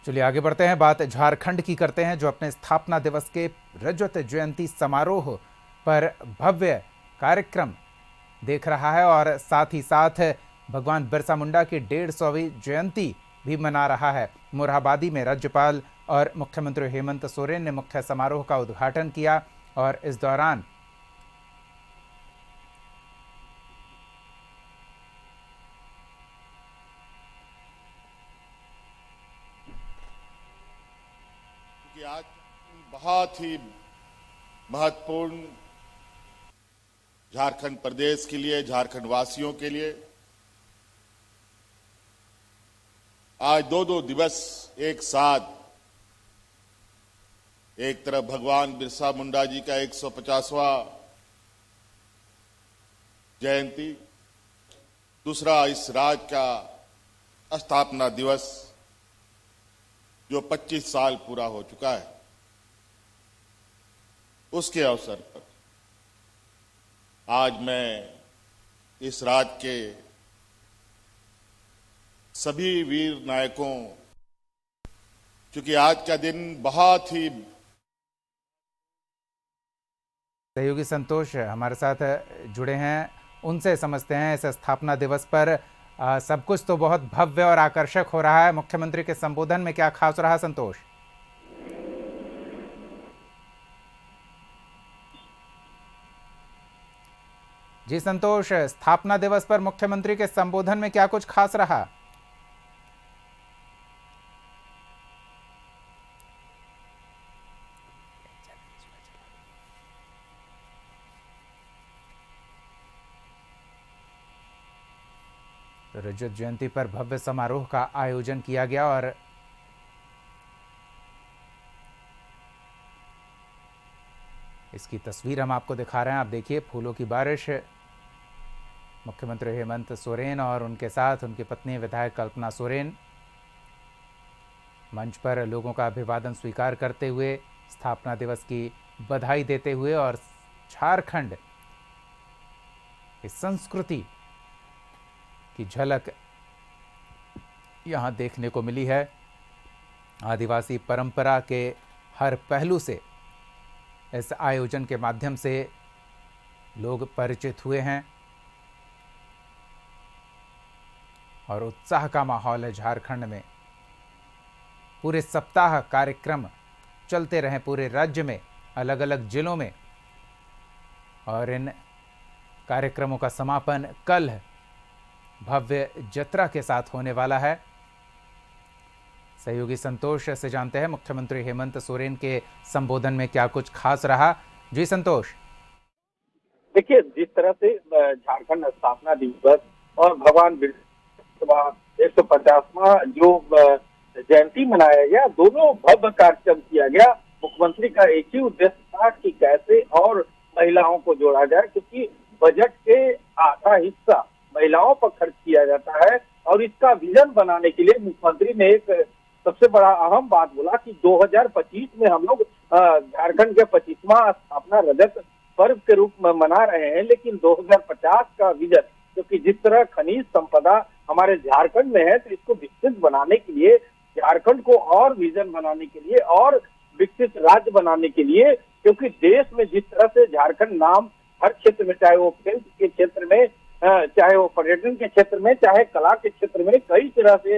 चलिए आगे बढ़ते हैं, बात झारखंड की करते हैं, जो अपने स्थापना दिवस के रजत जयंती समारोह पर भव्य कार्यक्रम देख रहा है और साथ ही साथ भगवान बिरसा मुंडा की 150वीं जयंती भी मना रहा है। मोरहाबादी में राज्यपाल और मुख्यमंत्री हेमंत सोरेन ने मुख्य समारोह का उद्घाटन किया और इस दौरान कि आज बहुत ही महत्वपूर्ण झारखंड प्रदेश के लिए, झारखंड वासियों के लिए आज दो दिवस एक साथ, एक तरफ भगवान बिरसा मुंडा जी का 150वां जयंती, दूसरा इस राज्य का स्थापना दिवस जो 25 साल पूरा हो चुका है, उसके अवसर पर आज मैं इस राज्य के सभी वीर नायकों, क्योंकि आज का दिन बहुत ही सहयोगी संतोष हमारे साथ जुड़े हैं, उनसे समझते हैं इस स्थापना दिवस पर सब कुछ तो बहुत भव्य और आकर्षक हो रहा है। मुख्यमंत्री के संबोधन में क्या खास रहा संतोष? जी संतोष, स्थापना दिवस पर मुख्यमंत्री के संबोधन में क्या कुछ खास रहा? रजत जयंती पर भव्य समारोह का आयोजन किया गया और इसकी तस्वीर हम आपको दिखा रहे हैं। आप देखिए, फूलों की बारिश। मुख्यमंत्री हेमंत सोरेन और उनके साथ उनकी पत्नी विधायक कल्पना सोरेन मंच पर लोगों का अभिवादन स्वीकार करते हुए, स्थापना दिवस की बधाई देते हुए और झारखंड की संस्कृति की झलक यहाँ देखने को मिली है। आदिवासी परंपरा के हर पहलू से इस आयोजन के माध्यम से लोग परिचित हुए हैं और उत्साह का माहौल है झारखंड में। पूरे सप्ताह कार्यक्रम चलते रहे पूरे राज्य में, अलग अलग जिलों में, और इन कार्यक्रमों का समापन कल भव्य जत्रा के साथ होने वाला है। सहयोगी संतोष से जानते हैं मुख्यमंत्री हेमंत सोरेन के संबोधन में क्या कुछ खास रहा। जी संतोष। देखिए, जिस तरह से झारखंड स्थापना दिवस और भगवान बिरसा 150वां जो जयंती मनाया गया, दोनों भव्य कार्यक्रम किया गया। मुख्यमंत्री का एक ही उद्देश्य था कि कैसे और महिलाओं को जोड़ा जाए, क्योंकि बजट के आधा हिस्सा महिलाओं पर खर्च किया जाता है और इसका विजन बनाने के लिए मुख्यमंत्री ने एक सबसे बड़ा अहम बात बोला कि 2025 में हम लोग झारखंड के 25वां स्थापना रजत पर्व के रूप में मना रहे हैं, लेकिन 2050 का विजन, क्योंकि जिस तरह खनिज संपदा हमारे झारखंड में है, तो इसको विकसित बनाने के लिए, झारखंड को और विजन बनाने के लिए और विकसित राज्य बनाने के लिए, क्योंकि देश में जिस तरह से झारखंड नाम हर क्षेत्र में, चाहे वो खेल के क्षेत्र में, चाहे वो पर्यटन के क्षेत्र में, चाहे कला के क्षेत्र में, कई तरह से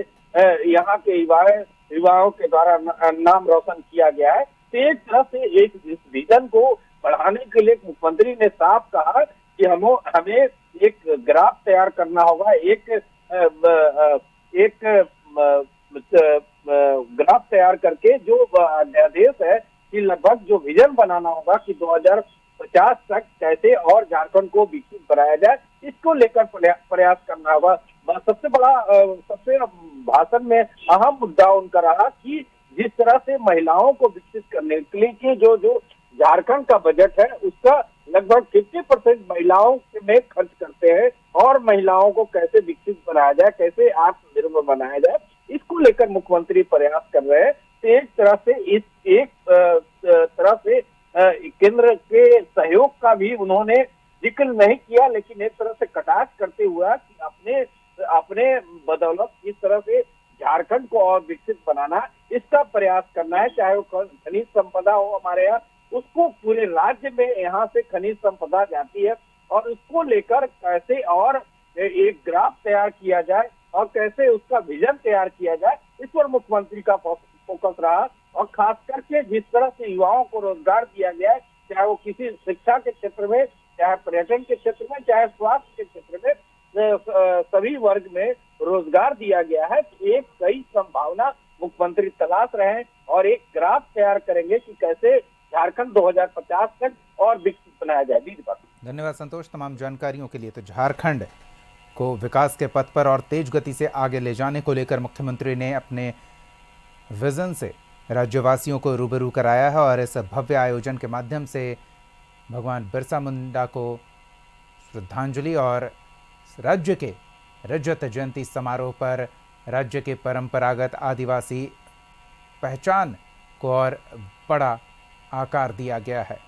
यहाँ के युवाओं के द्वारा नाम रोशन किया गया है। तो एक तरह से एक इस विजन को बढ़ाने के लिए मुख्यमंत्री ने साफ कहा कि हमें एक ग्राफ तैयार करना होगा, एक ग्राफ तैयार करके जो अध्यादेश है कि लगभग जो विजन बनाना होगा कि 2050 तक कैसे और झारखंड को विकसित बनाया जाए, इसको लेकर प्रयास करना होगा। सबसे बड़ा सबसे भाषण में अहम मुद्दा उनका रहा कि जिस तरह से महिलाओं को विकसित करने के लिए कि जो झारखंड का बजट है उसका लगभग 50% महिलाओं में खर्च करते हैं, और महिलाओं को कैसे विकसित बनाया जाए, कैसे आत्मनिर्भर बनाया जाए, इसको लेकर मुख्यमंत्री प्रयास कर रहे हैं। तो एक तरह से केंद्र के सहयोग का भी उन्होंने जिक्र नहीं किया, लेकिन एक तरह से कटाक्ष करते हुआ कि अपने बदौलत इस तरह से झारखंड को और विकसित बनाना, इस प्रयास करना है, चाहे वो खनिज संपदा हो हमारे यहाँ, उसको पूरे राज्य में यहाँ से खनिज संपदा जाती है और उसको लेकर कैसे और एक ग्राफ तैयार किया जाए और कैसे उसका विजन तैयार किया जाए, इस पर मुख्यमंत्री का फोकस रहा। और खास करके जिस तरह से युवाओं को रोजगार दिया गया है, चाहे वो किसी शिक्षा के क्षेत्र में, चाहे पर्यटन के क्षेत्र में, चाहे स्वास्थ्य के क्षेत्र में, सभी वर्ग में रोजगार दिया गया है। एक कई संभावना मुख्यमंत्री तलाश रहे हैं और एक ग्राफ तैयार करेंगे कि कैसे झारखंड 2050 तक और विकसित बनाया जाए। दीदी, धन्यवाद संतोष तमाम जानकारियों के लिए। तो झारखंड को विकास के पथ पर और तेज गति से आगे ले जाने को लेकर मुख्यमंत्री ने अपने विजन से राज्यवासियों को रूबरू कराया है और इस भव्य आयोजन के माध्यम से भगवान बिरसा मुंडा को श्रद्धांजलि और राज्य के रजत जयंती समारोह पर राज्य के परंपरागत आदिवासी पहचान को और बड़ा आकार दिया गया है।